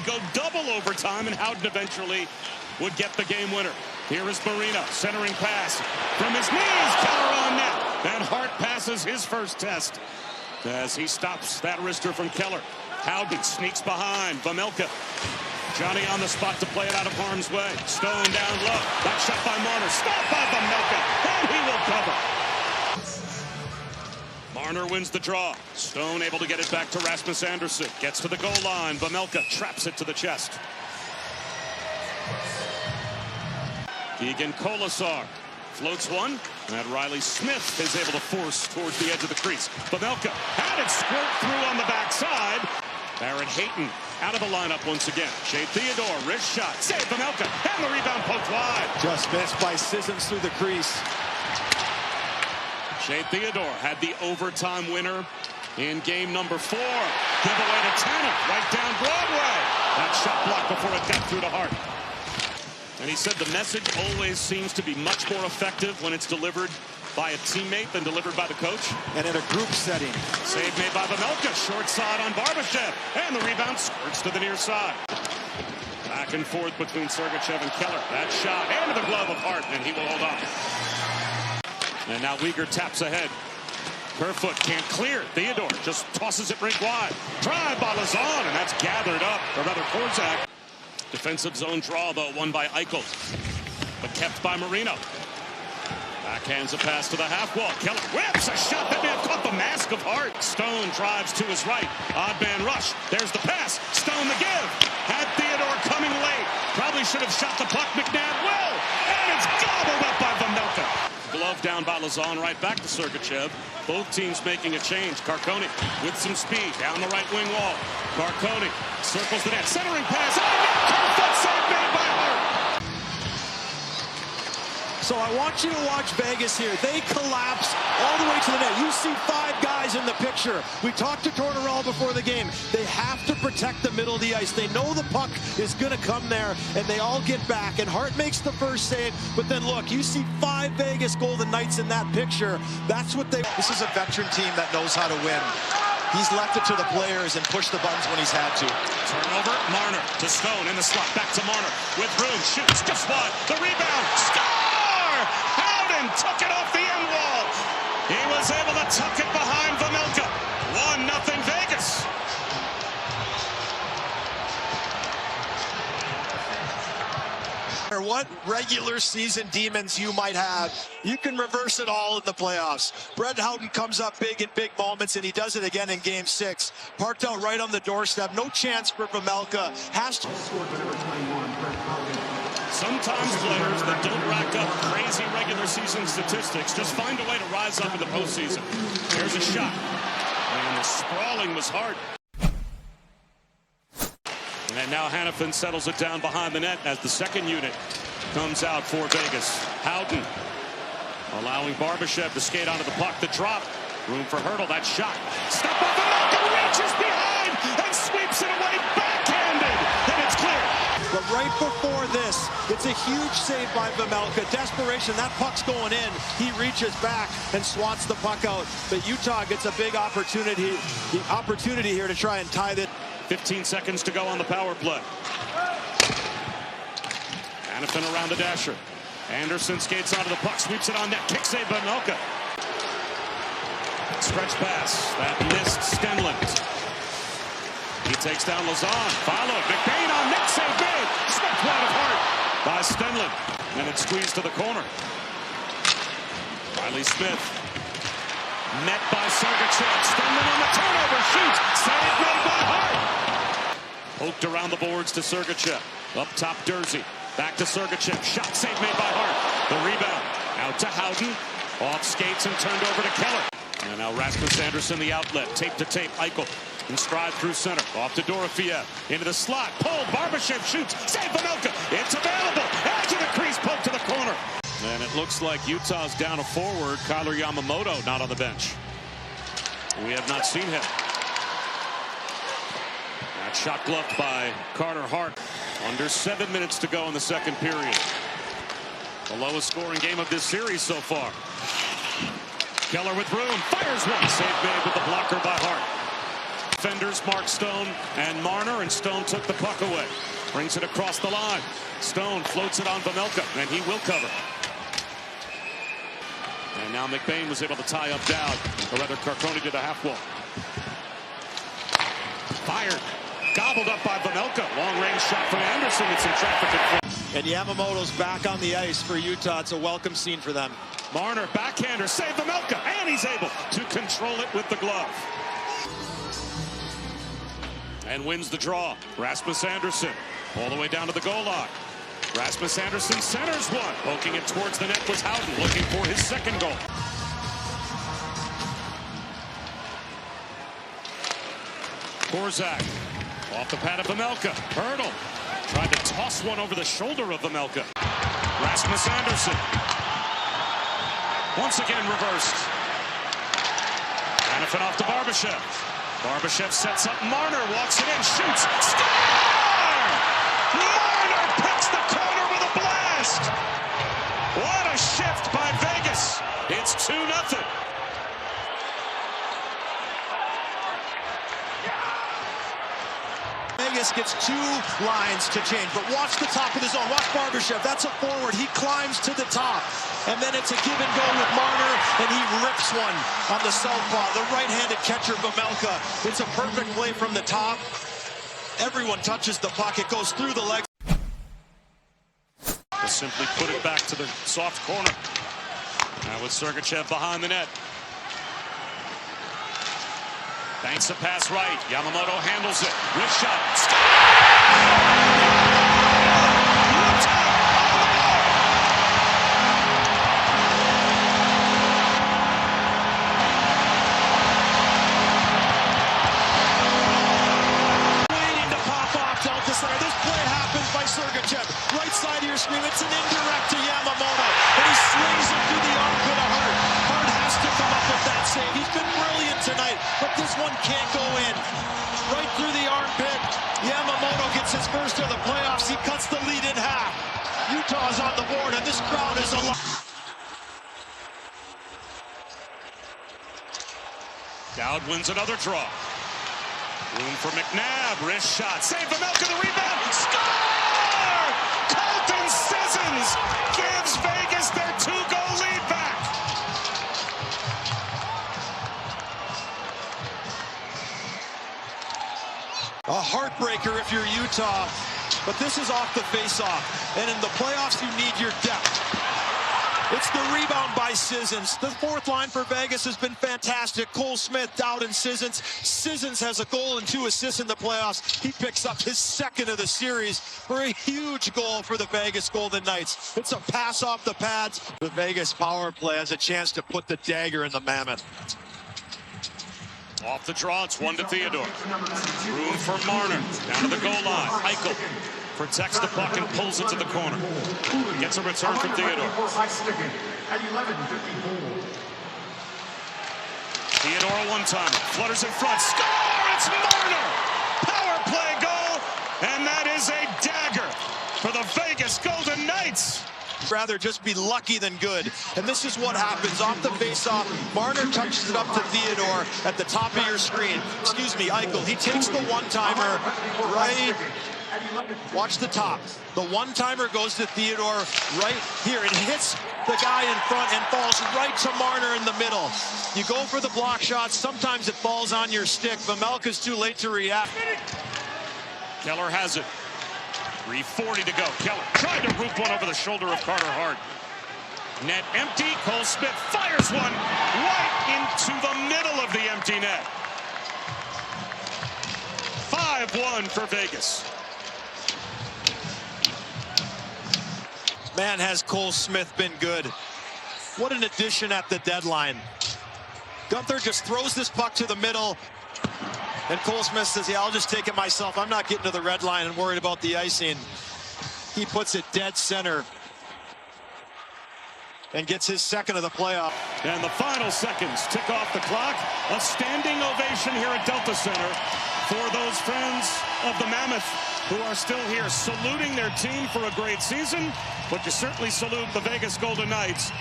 Go double overtime, and Howden eventually would get the game winner. Here is Marino, centering pass from his knees. Keller on net, and Hart passes his first test as he stops that wrister from Keller. Howden sneaks behind Vejmelka. Johnny on the spot to play it out of harm's way. Stone down low. That shot by Marner. Stopped by Vejmelka, and he will cover. Marner wins the draw. Stone able to get it back to Rasmus Andersson. Gets to the goal line. Vejmelka traps it to the chest. Keegan Colasar floats one, and Riley Smith is able to force towards the edge of the crease. Vejmelka had it squirt through on the backside. Barrett Hayton out of the lineup once again. Shea Theodore, wrist shot, save Vejmelka, and the rebound poked wide. Just missed by Sissons through the crease. Shea Theodore had the overtime winner in game number 4. Giveaway to Tanner, right down Broadway. That shot blocked before it got through to Hart. And he said the message always seems to be much more effective when it's delivered by a teammate than delivered by the coach. And in a group setting. Save made by Vejmelka, short side on Barbashev, and the rebound squirts to the near side. Back and forth between Sergachev and Keller. That shot into the glove of Hart, and he will hold on. And now Uyghur taps ahead. Kerfoot can't clear. Theodore just tosses it rink wide. Drive by Lazon, and that's gathered up, or rather Korzak. Defensive zone draw, though, won by Eichel, but kept by Marino. Backhands a pass to the half wall. Keller whips a shot that may have caught the mask of Hart. Stone drives to his right. Odd man rush. There's the pass. Stone the give. Had Theodore coming late. Probably should have shot the puck. McNabb will. And it's gobbled up by Vejmelka. Glove down by Lazon, right back to Sergachev. Both teams making a change. Carcone with some speed down the right wing wall. Carcone circles the net. Centering pass. Kerfoot save made by Hart. So I want you to watch Vegas here. They collapse all the way to the net. You see 5 guys in the picture. We talked to Tortorella before the game. They have to protect the middle of the ice. They know the puck is going to come there, and they all get back. And Hart makes the first save. But then look, you see 5 Vegas Golden Knights in that picture. That's what they... This is a veteran team that knows how to win. He's left it to the players and pushed the buttons when he's had to. Turnover, Marner to Stone in the slot. Back to Marner with room. Shoots just wide. The rebound. Score! Howden took it off the end wall. He was able to tuck it behind Vejmelka. 1-0 Vegas. What regular season demons you might have, you can reverse it all in the playoffs. Brett Howden comes up big in big moments, and he does it again in Game 6. Parked out right on the doorstep. No chance for Vejmelka. Has to score number 21, Brett Howden. Sometimes players that don't rack up crazy regular season statistics just find a way to rise up in the postseason. Here's a shot, and the sprawling was hard. And now Hanifin settles it down behind the net as the second unit comes out for Vegas. Howden allowing Barbashev to skate onto the puck. The drop. Room for Hurdle. That shot. Step up and reaches behind and sweeps it away backhanded. And it's clear. But right before this, it's a huge save by Vejmelka. Desperation. That puck's going in. He reaches back and swats the puck out. But Utah gets a big opportunity. The opportunity here to try and tie this. 15 seconds to go on the power play. Hanifin around the dasher. Anderson skates onto the puck, sweeps it on net, kick save by Vejmelka. Stretch pass, that missed Stenlund. He takes down Lazon, followed, McBain on net, save made. Swept wide of Hart by Stenlund, and it's squeezed to the corner. Riley Smith. Met by Sergachev. Stenlund on the turnover. Shoots. Save made by Hart. Poked around the boards to Sergachev. Up top, Dursey. Back to Sergachev. Shot save made by Hart. The rebound. Out to Howden. Off skates and turned over to Keller. And now Rasmus Andersson, the outlet. Tape to tape. Eichel. And stride through center. Off to Dorofiev. Into the slot. Pulled. Barbashev shoots. Save Vejmelka. It's available. Edge of the crease. Poke to the corner. And it looks like Utah's down a forward. Kyler Yamamoto not on the bench. We have not seen him. That shot gloved by Carter Hart. Under 7 minutes to go in the second period. The lowest scoring game of this series so far. Keller with room. Fires one. Save made with the blocker by Hart. defenders, Mark Stone and Marner, and Stone took the puck away. Brings it across the line. Stone floats it on Vejmelka, and he will cover. And now McBain was able to tie up Dowd, or rather Carcone to the half wall. Fired. Gobbled up by Vejmelka. Long-range shot from Anderson. It's in traffic in front. And Yamamoto's back on the ice for Utah. It's a welcome scene for them. Marner, backhander, save Vejmelka, and he's able to control it with the glove. And wins the draw. Rasmus Anderson all the way down to the goal line. Rasmus Anderson centers one. Poking it towards the net was Houghton, looking for his second goal. Korzak off the pad of Vejmelka. Hurdle. Tried to toss one over the shoulder of Vejmelka. Rasmus Anderson. Once again reversed. Hanifin off to Barbashev. Barbashev sets up Marner, walks it in, shoots. Score! Marner picks the corner with a blast. What a shift by Vegas. It's 2-0. Vegas gets two lines to change, but watch the top of the zone. Watch Barbashev. That's a forward. He climbs to the top. And then it's a give and go with Marner, and he rips one on the southpaw. The right-handed catcher, Vejmelka. It's a perfect play from the top. Everyone touches the puck. It goes through the legs. Just simply put it back to the soft corner. Now with Sergachev behind the net. Banks a pass right. Yamamoto handles it. Wrist shot. Waiting to pop off Delta Center. This play happens by Sergachev. Right side of your screen. It's an indirect to Yamamoto. And he slings it through the armpit of Hart. Hart has to come up with that save. He's been brilliant tonight, but this one can't go in. Right through the armpit. Yamamoto gets his first of the playoffs. He cuts the lead in half. Utah's on the board, and this crowd is alive. Dowd wins another draw. Room for McNabb. Wrist shot. Save Vejmelka, the rebound. Score! Colton Sissons gives Vegas their 2-goal lead back. A heartbreaker if you're Utah, but this is off the face-off. And in the playoffs, you need your depth. It's the rebound by Sissons. The fourth line for Vegas has been fantastic. Cole Smith, Dowd, and Sissons. Sissons has a goal and 2 assists in the playoffs. He picks up his second of the series for a huge goal for the Vegas Golden Knights. It's a pass off the pads. The Vegas power play has a chance to put the dagger in the Mammoth. Off the draw, it's 1 to Theodore. Room for Marner. Down to the goal line. Eichel protects the puck and pulls it to the corner. Gets a return from Theodore. Theodore a one-timer. Flutters in front. Score! It's Marner! Power play goal! And that is a dagger for the Vegas Golden Knights. Rather just be lucky than good. And this is what happens. Off the face-off, Marner touches it up to Theodore at the top of your screen. Excuse me, Eichel. He takes the one-timer right. Watch the top. The one-timer goes to Theodore right here. It hits the guy in front and falls right to Marner in the middle. You go for the block shots. Sometimes it falls on your stick. Vejmelka's too late to react. Keller has it. 3:40 to go. Keller tried to root one over the shoulder of Carter Hart. Net empty. Cole Smith fires one right into the middle of the empty net. 5-1 for Vegas. Man, has Cole Smith been good. What an addition at the deadline. Gunther just throws this puck to the middle. And Cole Smith says, yeah, I'll just take it myself. I'm not getting to the red line and worried about the icing. He puts it dead center and gets his second of the playoff. And the final seconds tick off the clock. A standing ovation here at Delta Center for those fans of the Mammoth who are still here saluting their team for a great season. But you certainly salute the Vegas Golden Knights.